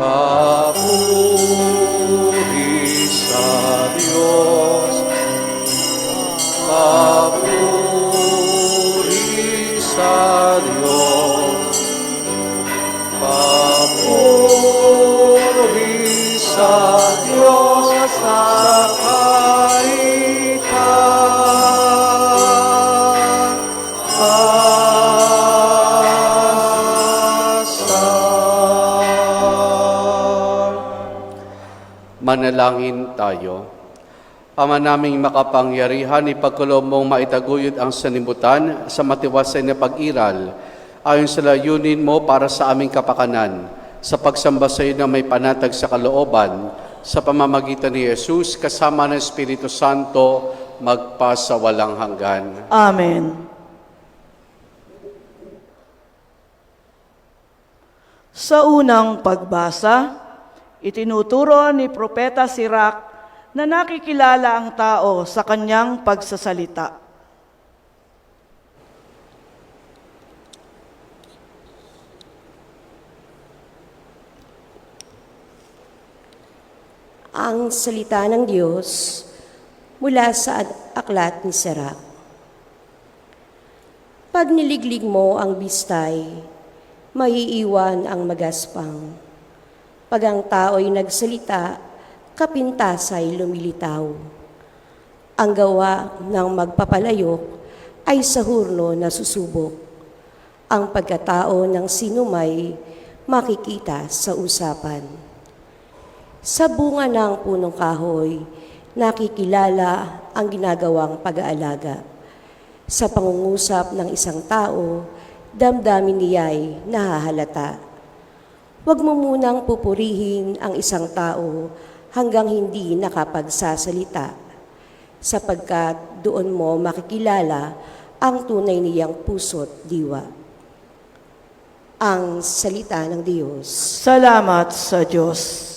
Papuri sa Diyos, papuri sa Diyos, papuri sa Diyos sa Manalangin tayo. Ama naming makapangyarihan, ipagkaloob mong maitaguyod ang sanlibutan sa matiwasay na pag-iral ayon sa layunin mo para sa aming kapakanan, sa pagsamba sa iyo na may panatag sa kalooban, sa pamamagitan ni Jesus, kasama ng Espiritu Santo, magpasa walang hanggan. Amen. Sa unang pagbasa, itinuturo ni Propeta Sirach na nakikilala ang tao sa kanyang pagsasalita. Ang salita ng Diyos mula sa aklat ni Sirach. Pag niliglig mo ang bistay, maiiwan ang magaspang. Pag ang tao'y nagsalita, kapintasa'y lumilitaw. Ang gawa ng magpapalayok ay sa hurno na susubok. Ang pagkatao ng sinumay makikita sa usapan. Sa bunga ng punong kahoy, nakikilala ang ginagawang pag-aalaga. Sa pangungusap ng isang tao, damdamin niya'y nahahalata. Huwag mo munang pupurihin ang isang tao hanggang hindi nakapagsasalita, sapagkat doon mo makikilala ang tunay niyang puso't diwa. Ang salita ng Diyos. Salamat sa Diyos.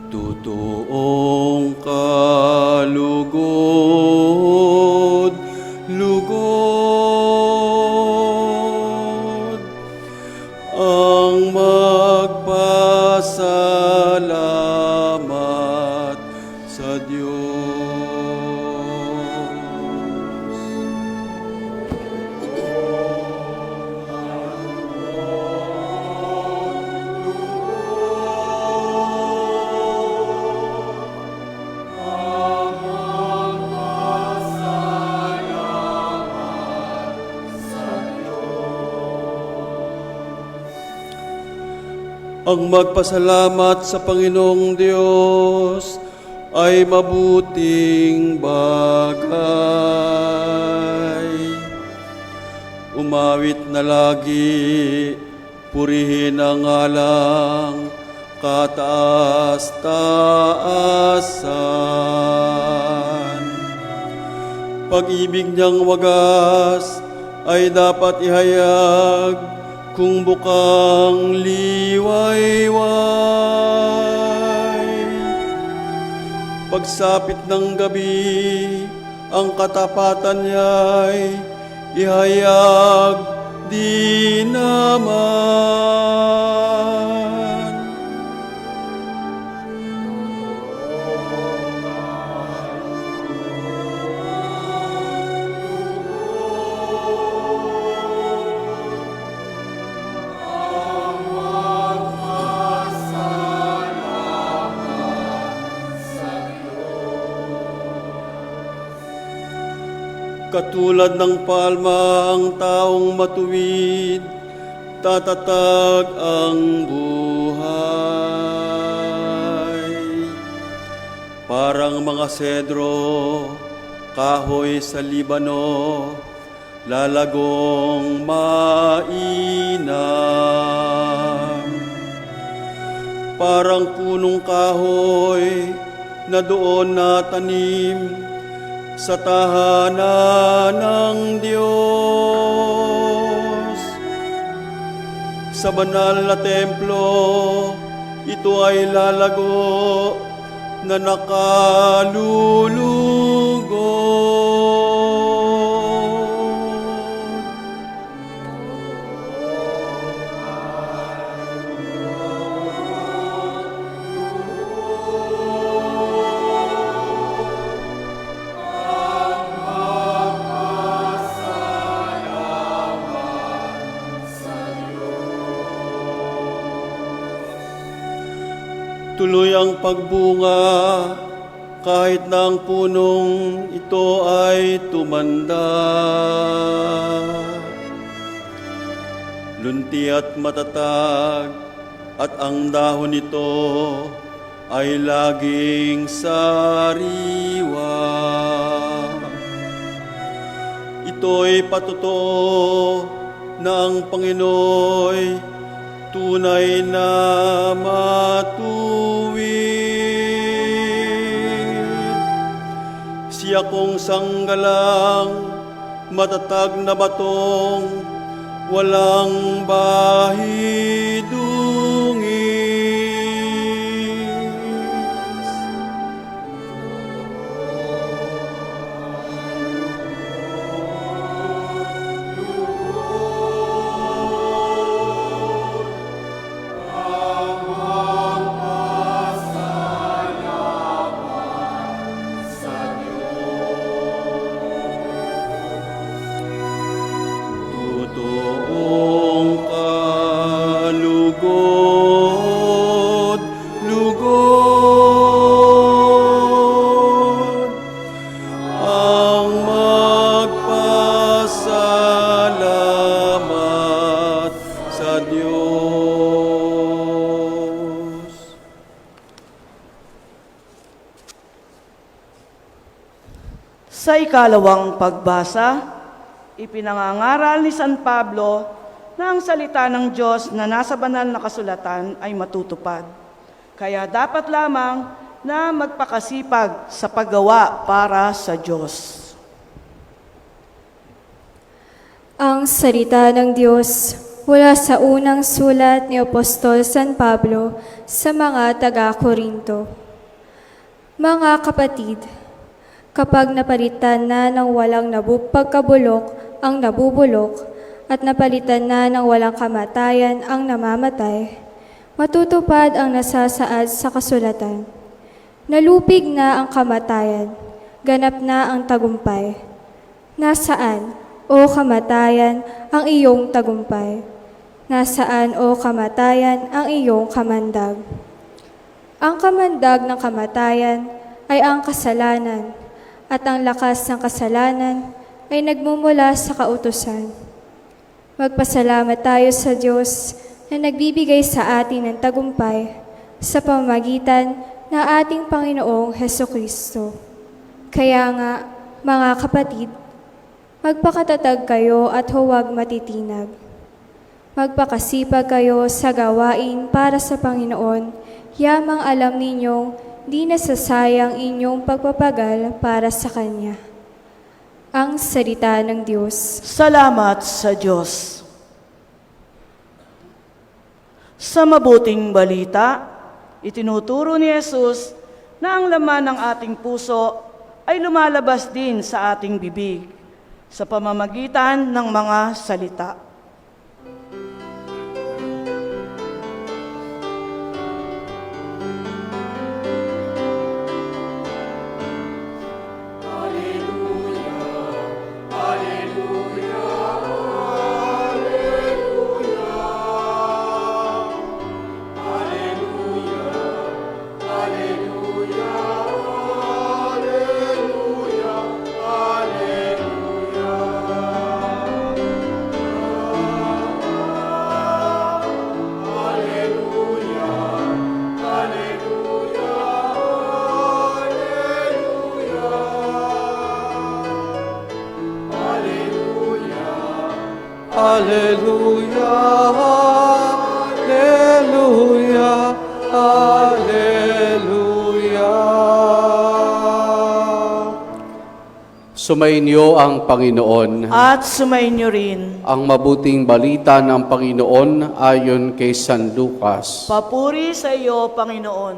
Totoong kalugod, lugod, ang magpasalamat sa Diyos. Ang magpasalamat sa Panginoong Diyos ay mabuting bagay. Umawit na lagi, purihin ang ngalang kataas-taasan. Pag-ibig niyang wagas ay dapat ihayag kung bukang liwayway. Pagsapit ng gabi, ang katapatan niya'y ihayag di naman. Katulad ng palma ang taong matuwid, tatatag ang buhay. Parang mga sedro kahoy sa Libano, lalagong mainam. Parang punong kahoy na doon natanim sa tahanan ng Diyos. Sa banal na templo, ito ay lalago na nakalulugod. Tuloy ang pagbunga kahit na ang punong ito ay tumanda. Lunti at matatag at ang dahon nito ay laging sariwa. Ito'y patotoo na ang Panginooy tunay na matuwid. Siya kong sanggalang, matatag na batong, walang bahidungis. Totoong kalugod, lugod ang magpasalamat sa Diyos. Sa ikalawang pagbasa, ipinangangaral ni San Pablo na ang salita ng Diyos na nasa banal na kasulatan ay matutupad. Kaya dapat lamang na magpakasipag sa paggawa para sa Diyos. Ang salita ng Diyos mula sa unang sulat ni Apostol San Pablo sa mga taga-Korinto. Mga kapatid, kapag napalitan na ng walang pagkabulok ang nabubulok at napalitan na ng walang kamatayan ang namamatay, matutupad ang nasasaad sa kasulatan. Nalupig na ang kamatayan, ganap na ang tagumpay. Nasaan, o kamatayan, ang iyong tagumpay? Nasaan, o kamatayan, ang iyong kamandag? Ang kamandag ng kamatayan ay ang kasalanan, at ang lakas ng kasalanan ay nagmumula sa kautusan. Magpasalamat tayo sa Diyos na nagbibigay sa atin ng tagumpay sa pamamagitan ng ating Panginoong Hesukristo. Kaya nga, mga kapatid, magpakatatag kayo at huwag matitinag. Magpakasipag kayo sa gawain para sa Panginoon, yamang alam ninyong di nasasayang inyong pagpapagal para sa Kanya. Ang salita ng Diyos. Salamat sa Diyos. Sa mabuting balita, itinuturo ni Jesus na ang laman ng ating puso ay lumalabas din sa ating bibig sa pamamagitan ng mga salita. Hallelujah, Hallelujah, Hallelujah. Sumainyo ang Panginoon. At sumainyo rin. Ang mabuting balita ng Panginoon ayon kay San Lucas. Papuri sa iyo, Panginoon.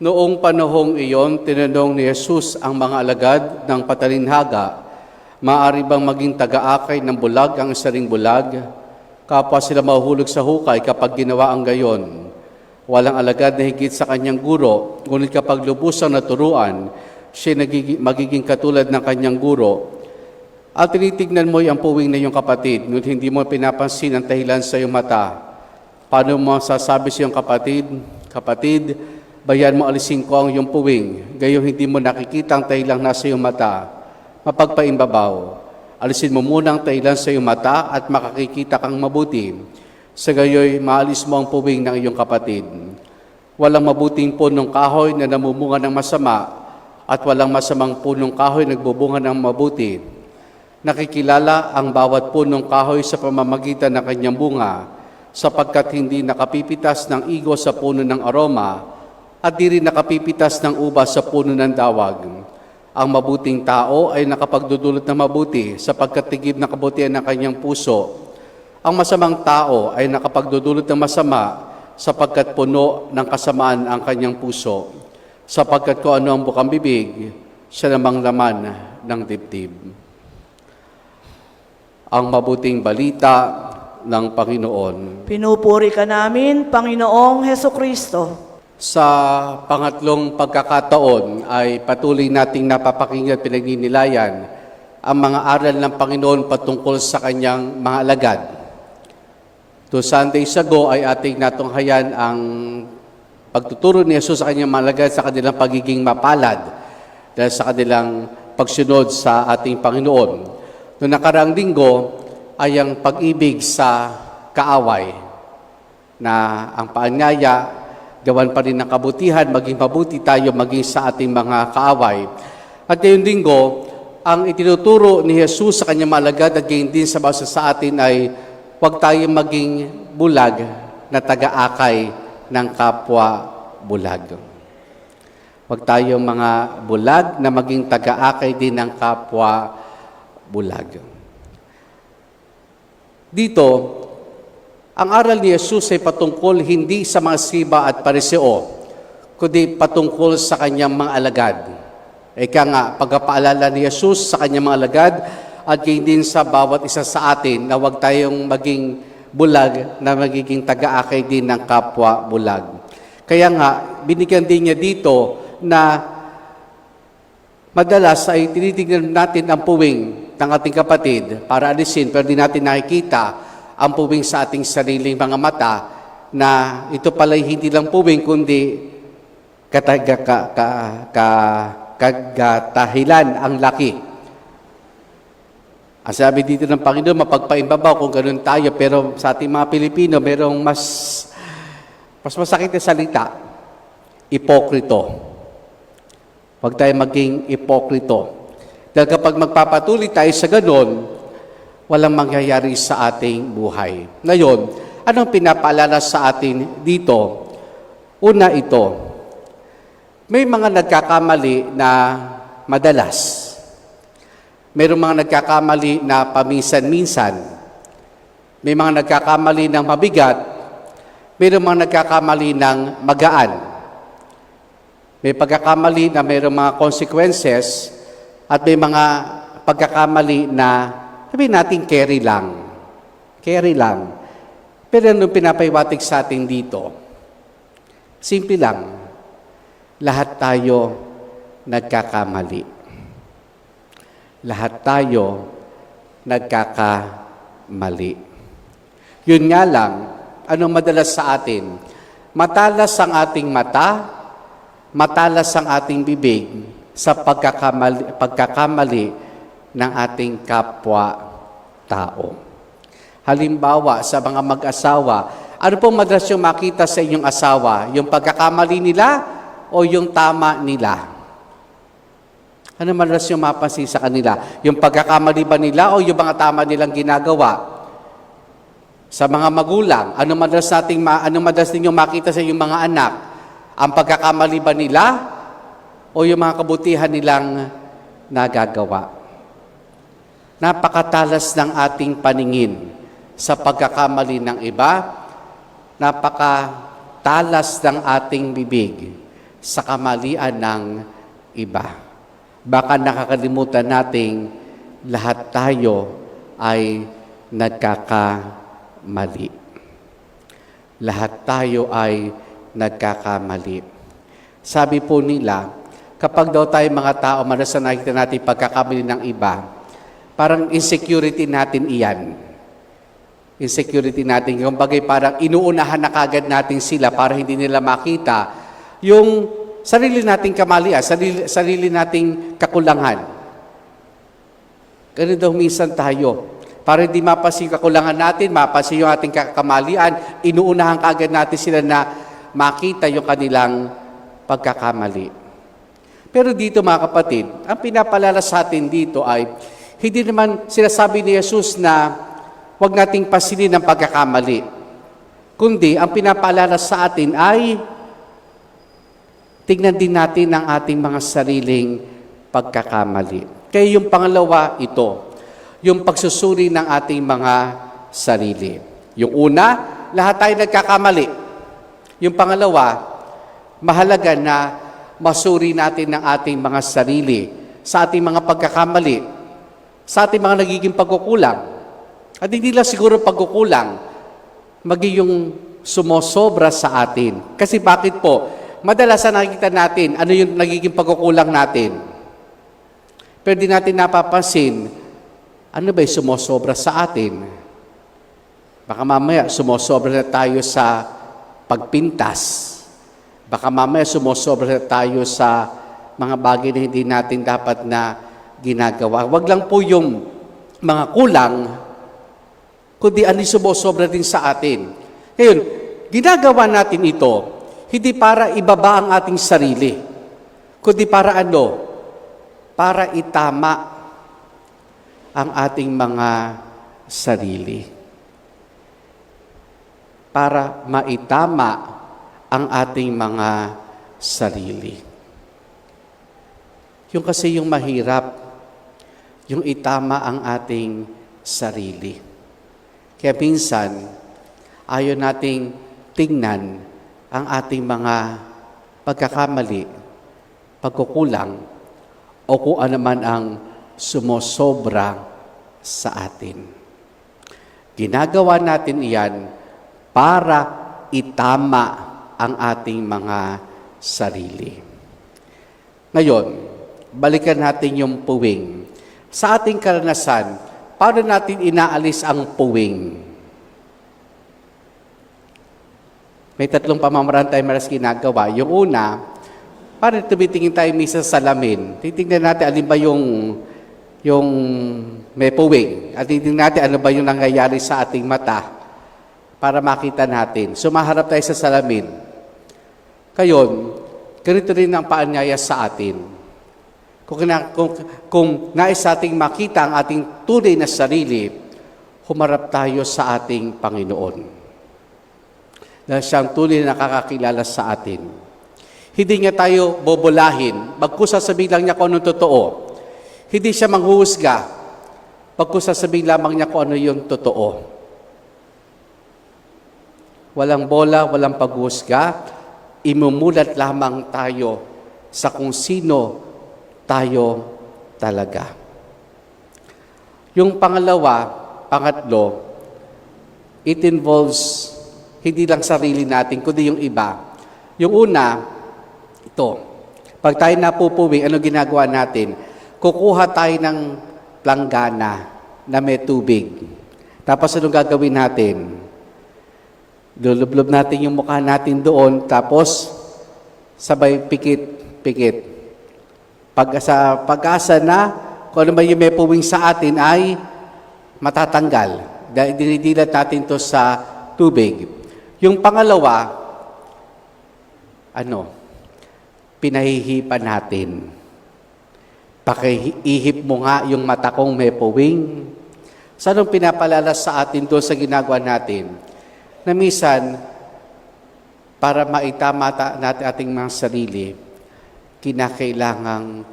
Noong panahong iyon, tinanong ni Jesus ang mga alagad ng patalinhaga, maaari bang maging taga-akay ng bulag ang isa ring bulag? Kapwa sila mahuhulog sa hukay kapag ginawa ang gayon. Walang alagad na higit sa kanyang guro, ngunit kapag lubusang naturuan, siya magiging katulad ng kanyang guro. At tinitignan mo ang puwing na iyong kapatid, ngunit hindi mo pinapansin ang dahilan sa iyong mata. Paano mo sasabi sa iyong kapatid, Kapatid, bayan mo alisin ko ang iyong puwing, gayong hindi mo nakikita ang dahilang nasa iyong mata. Mapagpaimbabaw, alisin mo muna ang dahilan sa iyong mata at makakikita kang mabuti. Sa gayoy, maalis mo ang puwing ng iyong kapatid. Walang mabuting punong kahoy na namumunga ng masama, at walang masamang punong kahoy nagbubunga ng mabuti. Nakikilala ang bawat punong kahoy sa pamamagitan ng kanyang bunga, sapagkat hindi nakapipitas ng igo sa puno ng aroma, at di rin nakapipitas ng ubas sa puno ng dawag. Ang mabuting tao ay nakapagdudulot ng mabuti, sapagkat tigib na kabutihan ng kanyang puso. Ang masamang tao ay nakapagdudulot ng masama, sapagkat puno ng kasamaan ang kanyang puso. Sapagkat kung ano ang bukang bibig, siya namang laman ng dibdib. Ang mabuting balita ng Panginoon. Pinupuri ka namin, Panginoong Heso Kristo. Sa pangatlong pagkakataon ay patuloy nating napapakinggan at pinagninilayan ang mga aral ng Panginoon patungkol sa kanyang mga alagad. 2 Sundays ago ay ating natunghayan ang pagtuturo ni Jesus sa kanyang mga alagad sa kanilang pagiging mapalad dahil sa kanilang pagsunod sa ating Panginoon. Noong nakaraang linggo ay ang pag-ibig sa kaaway na ang paanyaya, gawan pa rin ng kabutihan, maging mabuti tayo maging sa ating mga kaaway. At ngayong linggo, ang itinuturo ni Jesus sa kanyang mga alagad at gayon din sa bawat sa atin ay huwag tayong maging bulag na taga-akay ng kapwa bulag. Huwag tayong mga bulag na maging taga-akay din ng kapwa bulag. Dito, ang aral ni Jesus ay patungkol hindi sa mga Skriba at Pariseo, kundi patungkol sa kanyang mga alagad. Ika nga, pagpapaalala ni Jesus sa kanyang mga alagad at gayon din sa bawat isa sa atin na huwag tayong maging bulag na magiging taga-akay din ng kapwa bulag. Kaya nga, binigyan din niya dito na madalas ay tinitignan natin ang puwing ng ating kapatid para alisin, pero di natin nakikita ang puwing sa ating sariling mga mata na ito pala'y hindi lang puwing kundi kagatahilan ang laki. Ang sabi dito ng Panginoon, mapagpaimbabaw kung ganun tayo, pero sa ating mga Pilipino, merong mas masakit na salita, ipokrito. Huwag tayo maging ipokrito. Dahil kapag magpapatuloy tayo sa ganun, walang mangyayari sa ating buhay. Ngayon, anong pinapaalala sa atin dito? Una ito, may mga nagkakamali na madalas. Mayroong mga nagkakamali na paminsan-minsan. May mga nagkakamali ng mabigat. Mayroong mga nagkakamali ng magaan. May pagkakamali na mayroong mga consequences at may mga pagkakamali na sabihin natin carry lang. Carry lang. Pero anong pinapaiwatig sa atin dito? Simple lang. Lahat tayo nagkakamali. Lahat tayo nagkakamali. Yun nga lang, anong madalas sa atin? Matalas ang ating mata, matalas ang ating bibig sa pagkakamali ng ating kapwa-tao. Halimbawa, sa mga mag-asawa, ano pong madalas yung makita sa inyong asawa? Yung pagkakamali nila o yung tama nila? Ano madalas yung mapansin sa kanila? Yung pagkakamali ba nila o yung mga tama nilang ginagawa? Sa mga magulang, ano madalas ninyong makita sa inyong mga anak? Ang pagkakamali ba nila o yung mga kabutihan nilang nagagawa? Napakatalas ng ating paningin sa pagkakamali ng iba, napakatalas ng ating bibig sa kamalian ng iba. Baka nakakalimutan nating lahat tayo ay nagkakamali. Lahat tayo ay nagkakamali. Sabi po nila, kapag daw tayo mga tao, madalas na nakita natin pagkakamali ng iba, parang insecurity natin iyan. Insecurity natin. Yung bagay parang inuunahan na kagad natin sila para hindi nila makita yung sarili nating kamalian, sarili nating kakulangan. Ganun daw minsan tayo. Para hindi mapansin yung kakulangan natin, mapansin yung ating kamalian, inuunahan kagad natin sila na makita yung kanilang pagkakamali. Pero dito mga kapatid, ang pinapalala sa atin dito ay hindi naman sinasabi ni Jesus na huwag nating pansinin ang pagkakamali. Kundi ang pinapaalala sa atin ay tignan din natin ang ating mga sariling pagkakamali. Kaya yung pangalawa, ito, yung pagsusuri ng ating mga sarili. Yung una, lahat tayo nagkakamali. Yung pangalawa, mahalaga na masuri natin ang ating mga sarili sa ating mga pagkakamali, sa ating mga nagiging pagkukulang. At hindi lang siguro pagkukulang, maging yung sumosobra sa atin. Kasi bakit po? Madalas na nakikita natin ano yung nagiging pagkukulang natin. Pero di natin napapansin, ano ba yung sumosobra sa atin? Baka mamaya sumosobra na tayo sa pagpintas. Baka mamaya sumosobra na tayo sa mga bagay na hindi natin dapat na ginagawa. Huwag lang po yung mga kulang, kundi ano yung sumosobra din sa atin. Ngayon, ginagawa natin ito, hindi para ibaba ang ating sarili, kundi para ano? Para itama ang ating mga sarili. Para maitama ang ating mga sarili. Yung kasi yung mahirap, yung itama ang ating sarili. Kaya minsan, ayaw nating tingnan ang ating mga pagkakamali, pagkukulang, o kung ano man ang sumosobra sa atin. Ginagawa natin iyan para itama ang ating mga sarili. Ngayon, balikan natin yung puwing. Sa ating karanasan, paano natin inaalis ang puwing? May tatlong pamamaraan tayo maras ginagawa. Yung una, parang tumitingin tayo minsan sa salamin. Titingnan natin alin ba yung may puwing. At titingnan natin ano ba yung nangyayari sa ating mata para makita natin. Sumaharap tayo sa salamin. Kayon, ganito rin ang paanyaya sa atin. Kung nais ating makita ang ating tunay na sarili, humarap tayo sa ating Panginoon. Dahil siyang tunay na nakakakilala sa atin. Hindi niya tayo bobolahin, bagkus sasabihin lang niya kung anong totoo. Hindi siya manghuhusga, bagkus sasabihin lamang niya kung ano yung totoo. Walang bola, walang paghuhusga, imumulat lamang tayo sa kung sino tayo talaga. Yung pangatlo, it involves hindi lang sarili natin, kundi yung iba. Yung una, ito. Pag tayo napupuwing, ano ginagawa natin? Kukuha tayo ng planggana na may tubig. Tapos anong gagawin natin? Lulublob natin yung mukha natin doon, tapos sabay pikit-pikit. Pag-asa na, kung ano ba yung may puwing sa atin ay matatanggal. Dahil dinidilat natin to sa tubig. Yung pangalawa, pinahihipan natin. Pakiihip mo nga yung mata kong may puwing. Sa anong pinapalalas sa atin doon sa ginagawa natin? Na minsan, para maitama natin ating mga sarili, kinakailangang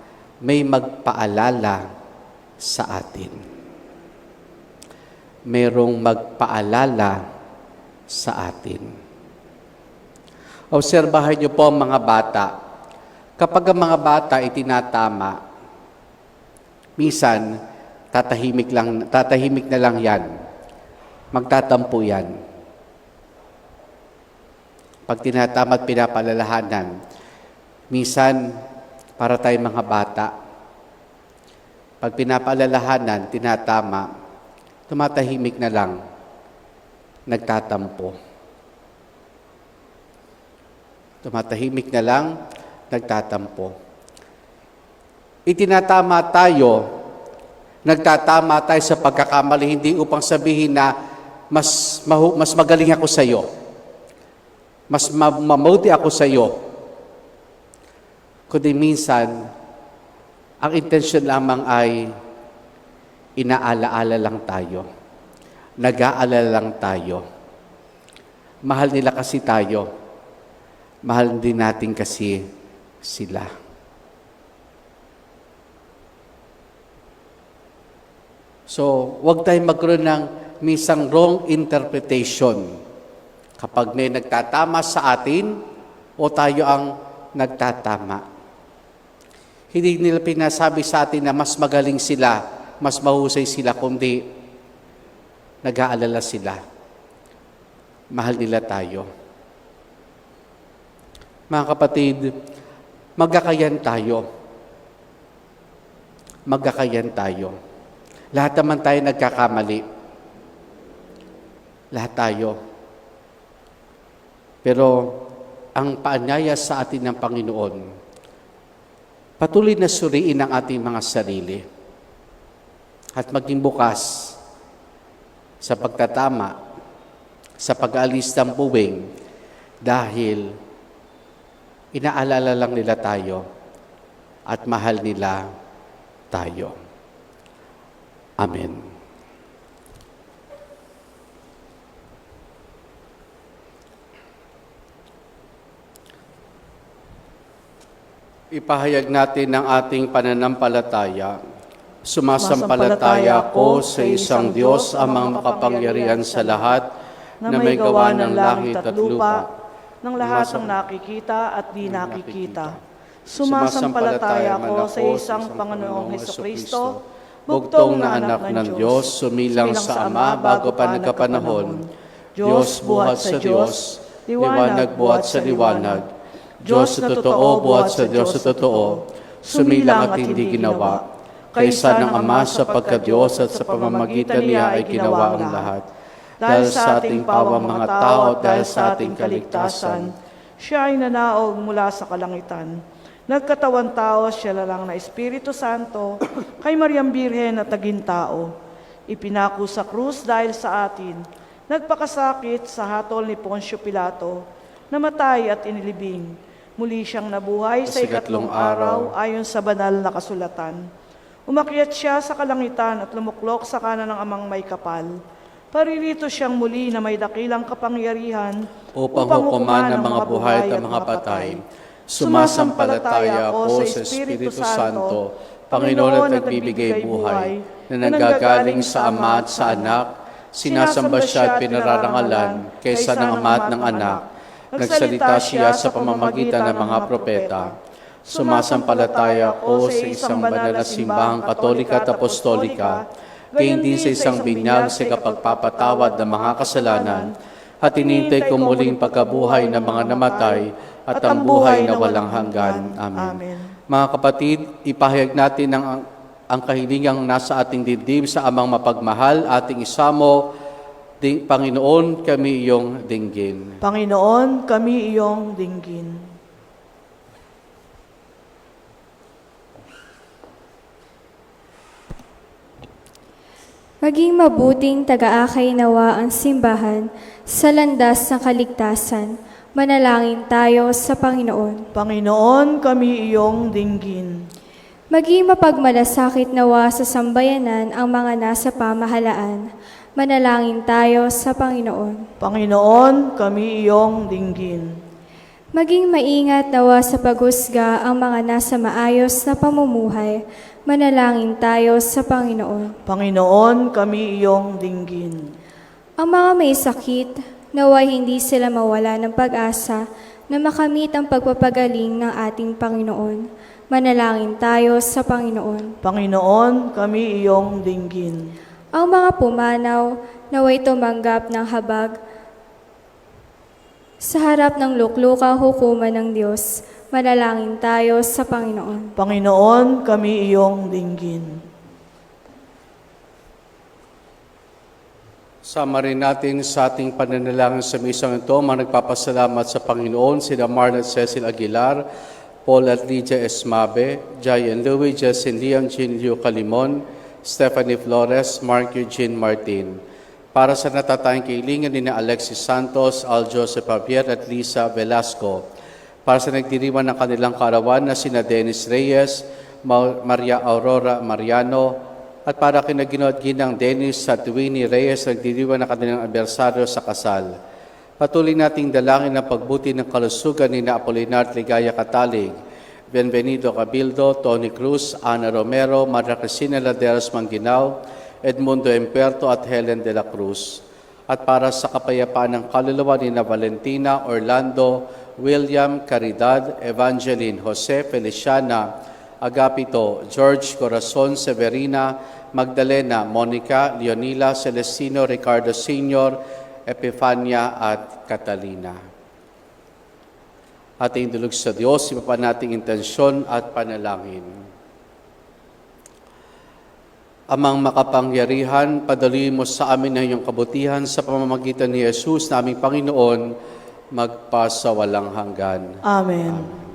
may magpaalala sa atin. Merong magpaalala sa atin. Obserbahan niyo po ang mga bata. Kapag ang mga bata itinatama, minsan, tatahimik na lang yan. Magtatampo yan. Pag tinatama at pinapalalahanan, minsan, para tayong mga bata, pag pinapalalahanan, tinatama, tumatahimik na lang, nagtatampo. Tumatahimik na lang, nagtatampo. Itinatama tayo, nagtatama tayo sa pagkakamali, hindi upang sabihin na mas magaling ako sa iyo. Mas mabuti ako sa iyo. Kundi minsan, ang intensyon lamang ay inaalaala lang tayo. Nag-aalala lang tayo. Mahal nila kasi tayo. Mahal din natin kasi sila. So, huwag tayong magkaroon ng misang wrong interpretation. Kapag may nagtatama sa atin o tayo ang nagtatama. Hindi nila pinasabi sa atin na mas magaling sila, mas mahusay sila, kundi nag-aalala sila. Mahal nila tayo. Mga kapatid, magkakayan tayo. Magkakayan tayo. Lahat naman tayo nagkakamali. Lahat tayo. Pero ang paanyaya sa atin ng Panginoon, patuloy na suriin ang ating mga sarili at maging bukas sa pagtatama, sa pag-aalis ng puwing, dahil inaalala lang nila tayo at mahal nila tayo. Amen. Ipahayag natin ang ating pananampalataya. Sumasampalataya ako sa isang Diyos, amang makapangyarihan sa lahat, na may gawa ng langit at lupa, ng lahat ng nakikita at di nakikita. Sumasampalataya ako sa isang Panginoong Hesukristo, bugtong na anak ng Diyos, sumilang sa Ama bago pa nagkapanahon, Diyos buhat sa Diyos, liwanag buhat sa liwanag, Diyos na totoo, buhat sa Diyos na totoo, sumilang at hindi ginawa. Kaysa ng Ama sa pagka-Diyos at sa pamamagitan niya ay ginawa ang lahat. Dahil sa ating pawang mga tao at dahil sa ating kaligtasan, siya ay nanaog mula sa kalangitan. Nagkatawan tao, siya lang na Espiritu Santo, kay Mariang Birhen at naging tao. Ipinako sa krus dahil sa atin. Nagpakasakit sa hatol ni Poncio Pilato, namatay at inilibing. Muli siyang nabuhay sa ikatlong araw ayon sa banal na kasulatan. Umakyat siya sa kalangitan at lumuklok sa kanan ng Amang may kapal. Paririto siyang muli na may dakilang kapangyarihan upang hukuman ang mga buhay at ang mga patay. Sumasampalataya ako sa Espiritu Santo, Panginoon at nagbibigay buhay, na nanggagaling sa Ama at sa Anak, sinasamba siya at pinararangalan kaysa ng Ama at ng Anak. Nagsalita siya sa pamamagitan ng mga propeta. Sumasampalataya ako sa isang banal na simbahang katolika at apostolika, gayon din sa isang binyag sa kapagpapatawad ng mga kasalanan, at inintay ko muling pagkabuhay ng mga namatay at ang buhay na walang hanggan. Amen. Mga kapatid, ipahayag natin ang kahilingang nasa ating dibdib sa Amang mapagmahal, ating isamo. Panginoon, kami iyong dinggin. Panginoon, kami iyong dinggin. Maging mabuting taga-akay nawa ang simbahan sa landas ng kaligtasan. Manalangin tayo sa Panginoon. Panginoon, kami iyong dinggin. Maging mapagmalasakit nawa sa sambayanan ang mga nasa pamahalaan. Manalangin tayo sa Panginoon. Panginoon, kami iyong dinggin. Maging maingat nawa sa paghusga ang mga nasa maayos na pamumuhay. Manalangin tayo sa Panginoon. Panginoon, kami iyong dinggin. Ang mga may sakit, naway hindi sila mawala ng pag-asa na makamit ang pagpapagaling ng ating Panginoon. Manalangin tayo sa Panginoon. Panginoon, kami iyong dinggin. Ang mga pumanaw, naway tumanggap ng habag sa harap ng luklukang hukuman ng Diyos. Manalangin tayo sa Panginoon. Panginoon, kami iyong dinggin. Sama rin natin sa ating pananalangin sa misang ito, mga nagpapasalamat sa Panginoon, sina Marla at Cecil Aguilar, Paul at Lydia Esmabe, Jay and Louie, Jessin Liang, Jean Liu Calimon, Stephanie Flores, Mark Eugene Martin. Para sa natatayang kailingan ni Alexis Santos, Al Joseph Javier at Lisa Velasco. Para sa nagdiriwan ng kanilang kaarawan na sina Dennis Reyes, Maria Aurora Mariano, at para kinaginod ginang Dennis at Winnie Reyes nagdiriwan ng kanilang anibersaryo sa kasal. Patuloy nating dalangin ang pagbuti ng kalusugan ni Apolinar Ligaya Katalig, Benvenido Cabildo, Tony Cruz, Ana Romero, Maria Cristina Laderas Manginao, Edmundo Emperto at Helen de la Cruz. At para sa kapayapaan ng kaluluwa ni Valentina, Orlando, William, Caridad, Evangeline, Jose, Feliciana, Agapito, George, Corazon, Severina, Magdalena, Monica, Leonila, Celestino, Ricardo Sr., Epifania at Catalina. Ating dulog sa Diyos, iba pa nating intensyon at panalangin. Amang makapangyarihan, padaluin mo sa amin ang iyong kabutihan sa pamamagitan ni Jesus na aming Panginoon, magpasawalang hanggan. Amen.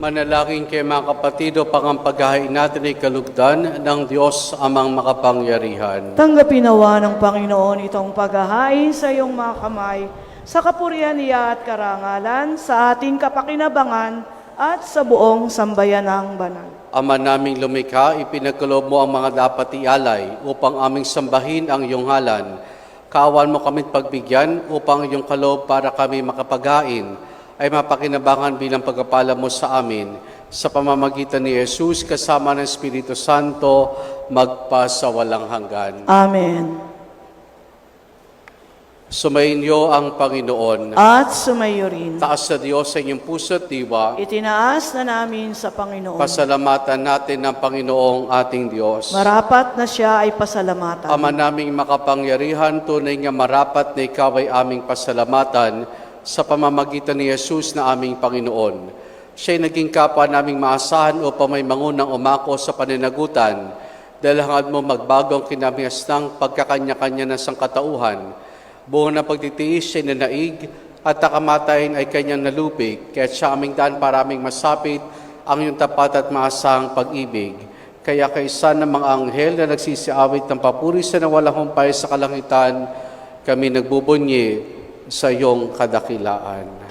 Manalangin kayo mga kapatido, pangampagahain natin ay kalugdan ng Diyos amang makapangyarihan. Tanggapin nawa ng Panginoon itong paghahain sa iyong mga kamay, sa kapurihan niya at karangalan, sa ating kapakinabangan at sa buong sambayanang banal. Ama naming lumikha, ipinagkaloob mo ang mga dapat ialay upang aming sambahin ang iyong ngalan. Kaawan mo kami't pagbigyan upang iyong kaloob para kami makapaghain ay mapakinabangan bilang pagpapala mo sa amin sa pamamagitan ni Jesus kasama ng Espiritu Santo, magpasawalang hanggan. Amen. Sumainyo ang Panginoon. At sumayo rin. Taas sa Diyos sa inyong puso at diwa. Itinaas na namin sa Panginoon. Pasalamatan natin ng Panginoong ating Diyos. Marapat na siya ay pasalamatan. Ama naming makapangyarihan, tunay nga marapat na ikaw ay aming pasalamatan sa pamamagitan ni Jesus na aming Panginoon. Siya'y naging kapwa naming maasahan upang may mangunang umako sa pananagutan dahil hangad mo magbago ang kinamias ng pagkakanya-kanya ng sangkatauhan. Buong na pagtitiis siya'y nanaig at nakamatayin ay kanyang nalupig, kaya siya aming daan para aming masapit ang iyong tapat at maasahang pag-ibig. Kaya kaysa ng mga anghel na nagsisiawit ng papuri sa nawalang humpay sa kalangitan, kami nagbubunyi sa iyong kadakilaan.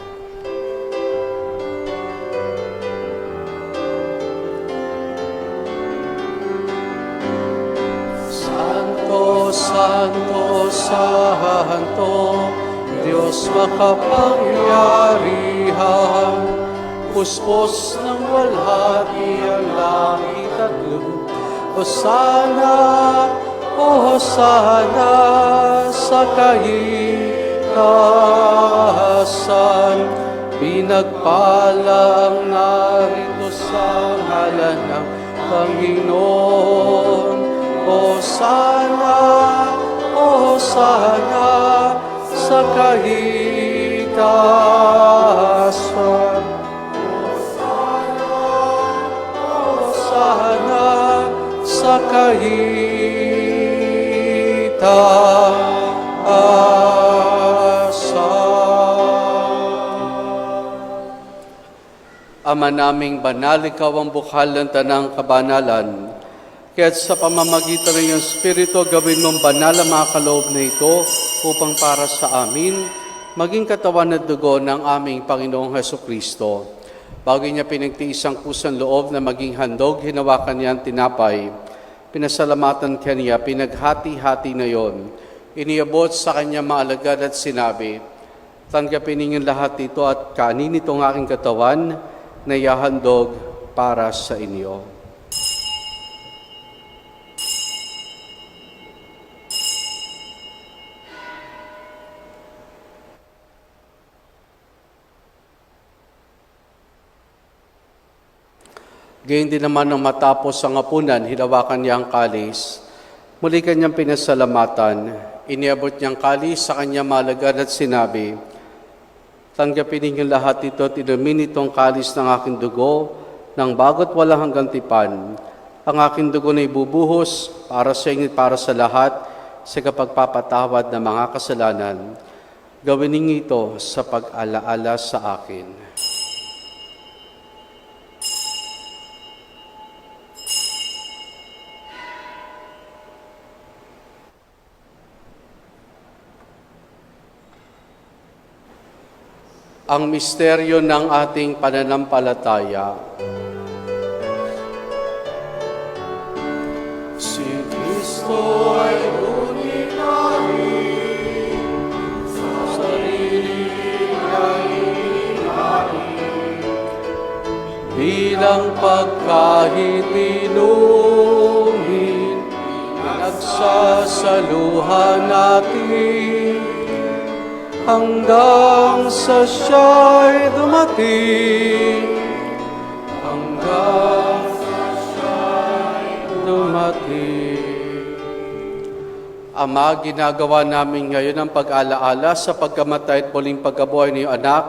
Santo, Santo, Santo, Diyos makapangyarihan, puspos ng walhati ang langit at lupa. Hosana, O Hosana sa kaitaasan, pinagpalang narito sa ngalan ng Panginoon. Hosana, O Hosana sa kaitaasan. Hosana sa kaitaasan. Ama naming banal, ikaw ang bukal ng tanang kabanalan. Kaya't sa pamamagitan ng iyong Espiritu, gawin mong banal ang mga kaloob na ito upang para sa amin, maging katawan at dugo ng aming Panginoong Hesukristo. Bago niya pinagtiis ang kusang loob na maging handog, hinawakan niya ang tinapay. Pinasalamatan kaniya, pinaghati-hati na yon. Iniabot sa kanya mga alagad at sinabi, tanggapin ninyong lahat ito at kanin itong aking katawan na ihahandog para sa inyo. Gayun din naman nang matapos ang hapunan, hinawakan niya ang kalis. Muli kanyang pinasalamatan. Iniabot niyang kalis sa kanyang malagad at sinabi, tanggapin ninyong lahat ito at inumin itong kalis ng aking dugo, ng bago't walang hanggang tipan. Ang aking dugo na ibubuhos para sa inyo para sa lahat sa kapagpapatawad ng mga kasalanan. Gawin ninyo ito sa pag-alaala sa akin. Ang misteryo ng ating pananampalataya. Si Kristo ay unikari, sa sarili niya'y inari, bilang pagkahitinungin, nagsasaluhan natin, hanggang sa siya'y dumating. Hanggang sa siya'y dumating. Ama, ginagawa namin ngayon ang pag-alaala sa pagkamatay at muling pagkabuhay ng iyong anak.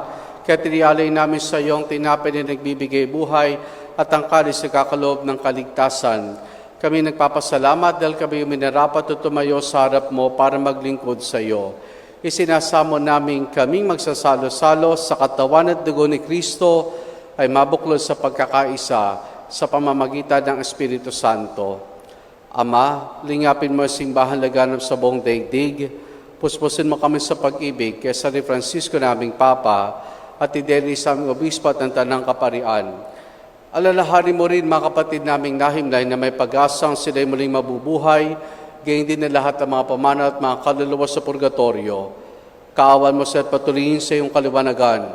Kaya tinialay namin sa iyong tinapay na nagbibigay buhay at ang kalis na kakaloob ng kaligtasan. Kami nagpapasalamat dahil kami minarapat at tumayo sa harap mo para maglingkod sa iyo. Isinasamo namin kaming magsasalo-salo sa katawan at dugo ni Kristo ay mabuklod sa pagkakaisa sa pamamagitan ng Espiritu Santo. Ama, lingapin mo ang simbahan laganap sa buong daigdig. Puspusin mo kami sa pag-ibig kay San Francisco naming Papa at ideli sa aming obispo at ng Tanang Kaparian. Alalahanin mo rin mga kapatid naming nahimlay na may pag-asang sila'y muling mabubuhay, gayon din na lahat ng mga pamana at mga kaluluwa sa purgatorio. Kaawan mo sa at patuloyin sa iyong kaliwanagan.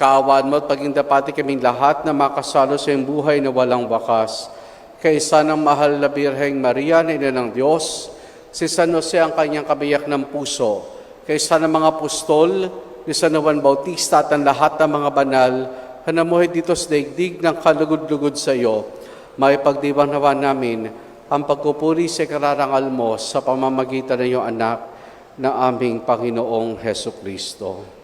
Kaawaan mo at pagindapati kaming lahat na makasalo sa iyong buhay na walang wakas. Kaisa ng mahal na Birheng Maria, na Ina ng Diyos, si San Jose ang kanyang kabiyak ng puso, kaisa ng mga apostol, ni San Juan Bautista at ang lahat ng mga banal, na namuhay dito sa daigdig ng kalugod-lugod sa iyo, maipagdiwang nawa namin ang pagpupuri sa kararangal mo sa pamamagitan ng iyong anak na aming Panginoong Heso Kristo.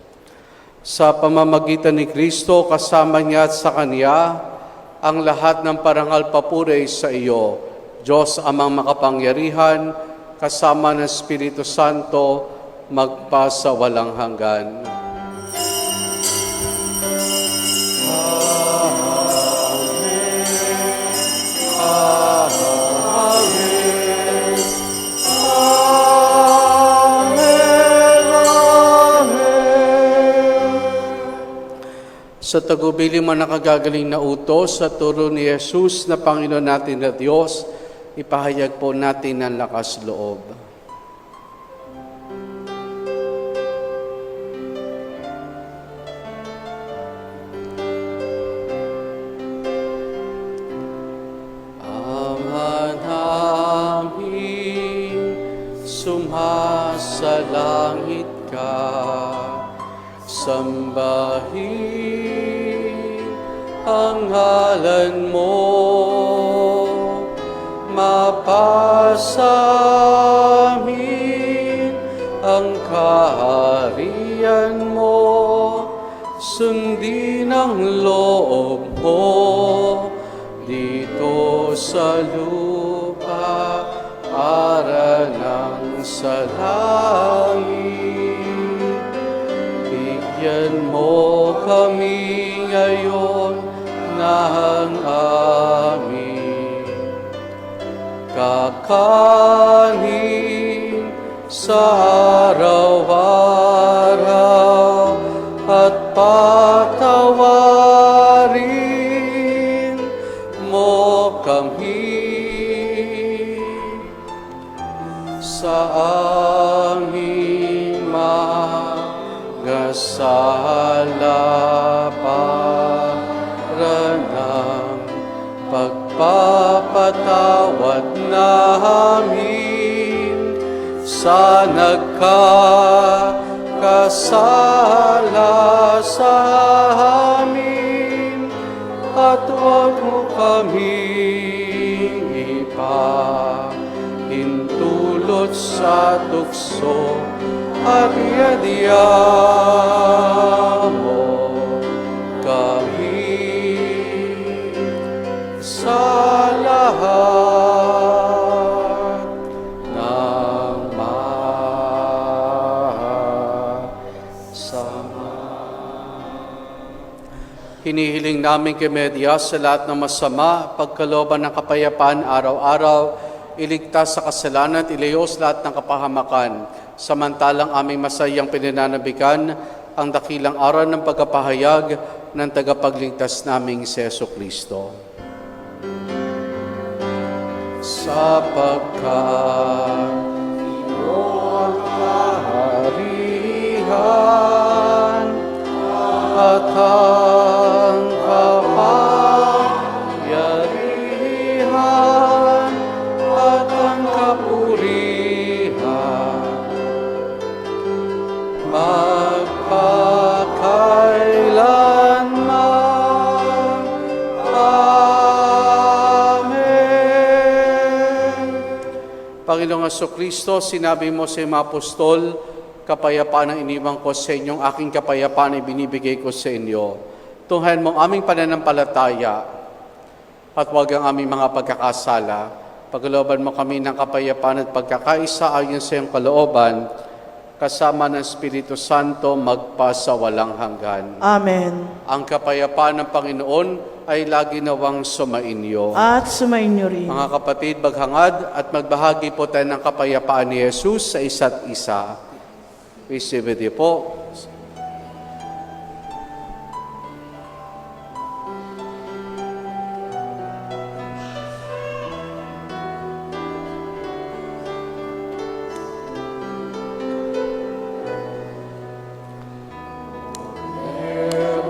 Sa pamamagitan ni Kristo, kasama niya at sa Kanya, ang lahat ng parangal papuri sa iyo, Diyos amang makapangyarihan, kasama ng Espiritu Santo, magpasa walang hanggan. Sa tagubilin mo nakagagaling na utos sa turo ni Jesus na Panginoon natin na Diyos, ipahayag po natin ang lakas loob. Ama namin, sumasalangit ka, sambahin ang ngalan mo, mapasa amin ang kaharian mo, sundin ang loob mo dito sa lupa para nang sa langit. Bigyan mo kami ngayon ng aming kakanin sa araw-araw at patawarin mo kami sa aming magasala para ng pagpapatawad namin sa nagkakasala sa amin, at huwag mo kaming ipahintulot sa tukso, at iadya mo kami sa lahat ng masama. Hinihiling namin kay Media sa lahat ng masama, pagkalooban ng kapayapaan araw-araw, iligtas sa kasalanan at ilayos lahat ng kapahamakan, samantalang aming masayang pinananabikan ang dakilang araw ng pagkapahayag ng tagapagligtas naming si Jesu Kristo. Sapagkat iyo ang kaharian at ang kapangyarihan at ang kapurihan magpakailanman. Amen. Panginoong Jesucristo, sinabi mo sa mga apostol, kapayapaan ang iniwan ko sa inyong aking kapayapaan ay binibigay ko sa inyo. Tunghayan mo ang aming pananampalataya at huwag ang aming mga pagkakasala. Paglooban mo kami ng kapayapaan at pagkakaisa ayon sa iyong kalooban, kasama ng Espiritu Santo magpasa walang hanggan. Amen. Ang kapayapaan ng Panginoon ay lagi nawang sumainyo. At sumainyo rin. Mga kapatid, maghangad at magbahagi po tayo ng kapayapaan ni Jesus sa isa't isa. Receive with you po. Meron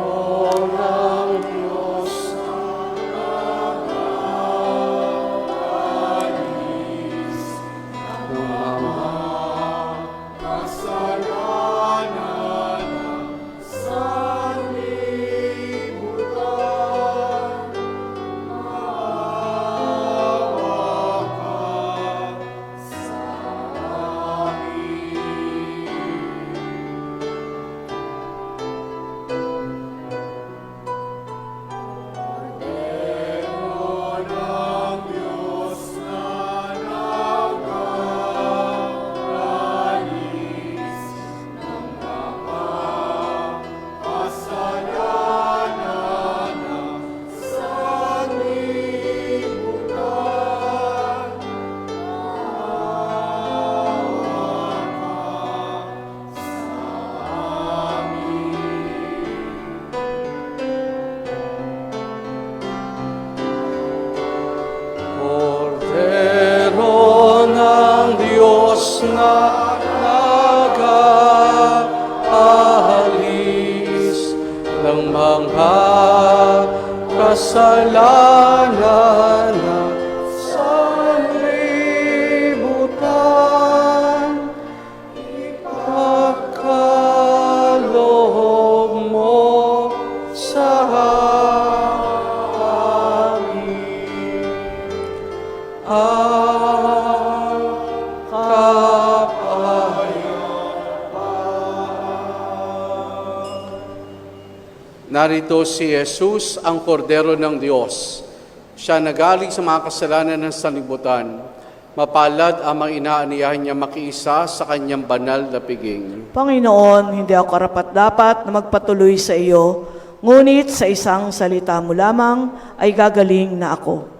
na nag-aalis ng mga kasalanan na sanlibutan. Ipagkaloob mo sa amin ang Narito si Jesus, ang kordero ng Diyos. Siya nagaling sa mga kasalanan ng sanlibutan. Mapalad ang mga inaaniyahan niya makiisa sa kanyang banal na piging. Panginoon, hindi ako karapat-dapat na magpatuloy sa iyo, ngunit sa isang salita mo lamang ay gagaling na ako.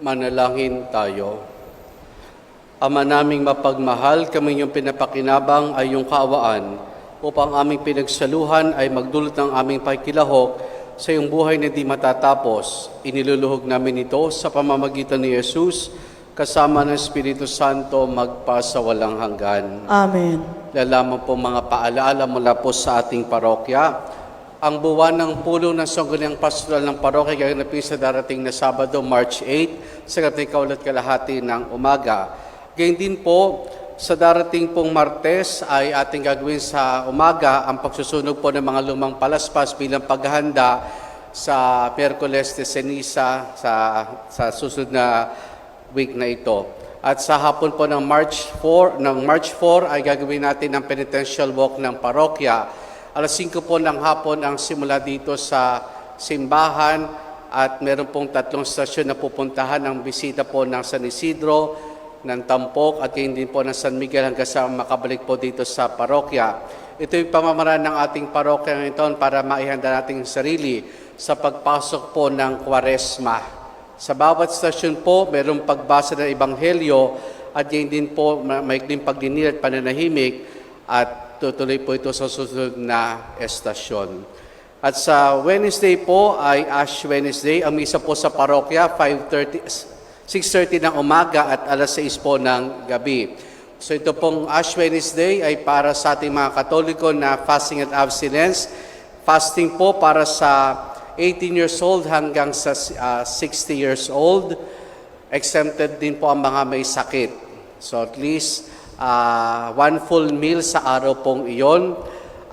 Manalangin tayo. Ama naming mapagmahal, kami yung pinapakinabang ay yung kaawaan upang aming pinagsaluhan ay magdulot ng aming pakikilahok sa iyong buhay na di matatapos. Iniluluhog namin ito sa pamamagitan ni Jesus kasama ng Espiritu Santo magpa sa walang hanggan. Amen. Lalaman po mga paalaala mula po sa ating parokya. Ang buwan ng pulong ng Sangguniang Pastoral ng Parokya gaganapin sa darating na Sabado, March 8, sa 9:30 ng umaga. Gayun din po, sa darating pong Martes ay ating gagawin sa umaga ang pagsusunog po ng mga lumang palaspas bilang paghahanda sa Miyerkules de Ceniza sa susunod na week na ito. At sa hapon po ng March 4 ay gagawin natin ang penitential walk ng parokya. Alas 5 po ng hapon ang simula dito sa simbahan at meron pong 3 stasyon na pupuntahan ng bisita po ng San Isidro, ng Tampok at din po ng San Miguel hanggang sa makabalik po dito sa parokya. Ito yung pamamaraan ng ating parokya ngayong taon para maihanda nating sarili sa pagpasok po ng Kwaresma. Sa bawat stasyon po, mayroong pagbasa ng Ebanghelyo at yun din po maikling pagdinil at pananahimik at tutuloy po ito sa susunod na estasyon. At sa Wednesday po ay Ash Wednesday. Ang misa po sa parokya, 6:30 ng umaga at alas 6 po ng gabi. So ito pong Ash Wednesday ay para sa ating mga Katoliko na fasting at abstinence. Fasting po para sa 18 years old hanggang sa 60 years old. Exempted din po ang mga may sakit. So at least one full meal sa araw pong iyon.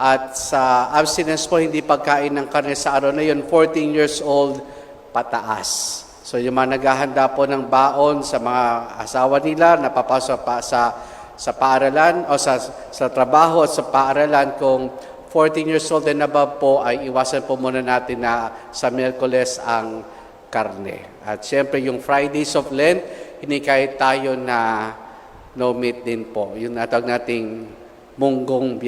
At sa abstinence po, hindi pagkain ng karne sa araw na iyon, 14 years old pataas. So yung mga naghahanda po ng baon sa mga asawa nila, napapasok pa sa paaralan o sa trabaho at sa paaralan, kung 14 years old and above po, ay iwasan po muna natin na sa Miyerkules ang karne. At siyempre yung Fridays of Lent, hinikayat tayo na no meat din po. Yung natawag nating munggong,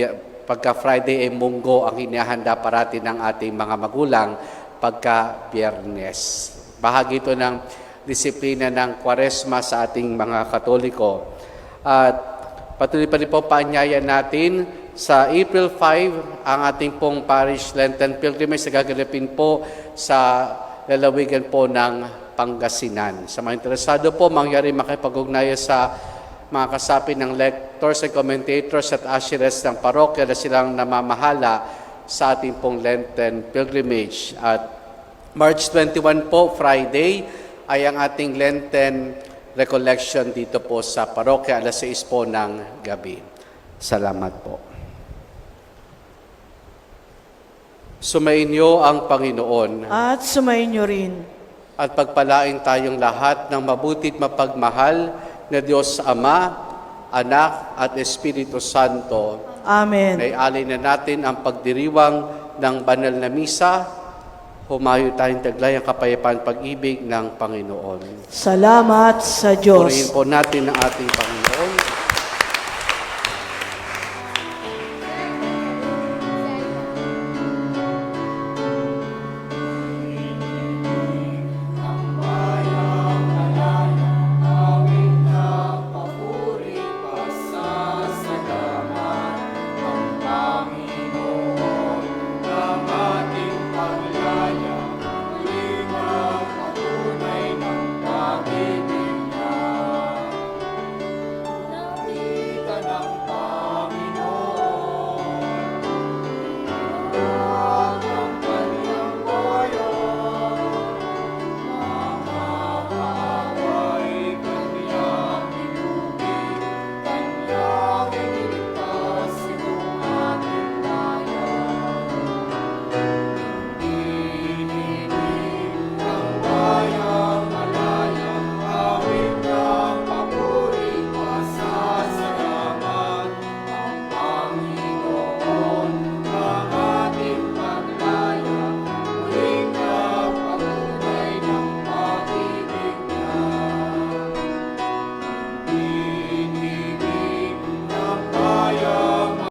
pagka Friday ay munggo ang hinahanda parati ng ating mga magulang pagka Biyernes. Bahagi ito ng disiplina ng Kwaresma sa ating mga Katoliko. At patuloy pa rin po paanyaya natin sa April 5, ang ating pong Parish Lenten Pilgrimage na gaganapin po sa lalawigan po ng Pangasinan. Sa mga interesado po, mangyari makipag-ugnayan sa mga kasapi ng lectors and commentators at ushers ng parokya na silang namamahala sa ating pong Lenten Pilgrimage. At March 21 po, Friday, ay ang ating Lenten Recollection dito po sa parokya, alas 6 po ng gabi. Salamat po. Sumainyo ang Panginoon At sumainyo rin. at pagpalain tayong lahat ng mabuti't mapagmahal na Diyos Ama, Anak at Espiritu Santo. Amen. May alay na natin ang pagdiriwang ng banal na misa. Humayo tayong taglay ang kapayapaan pag-ibig ng Panginoon. Salamat sa Purihin Diyos. po natin ang ating Panginoon.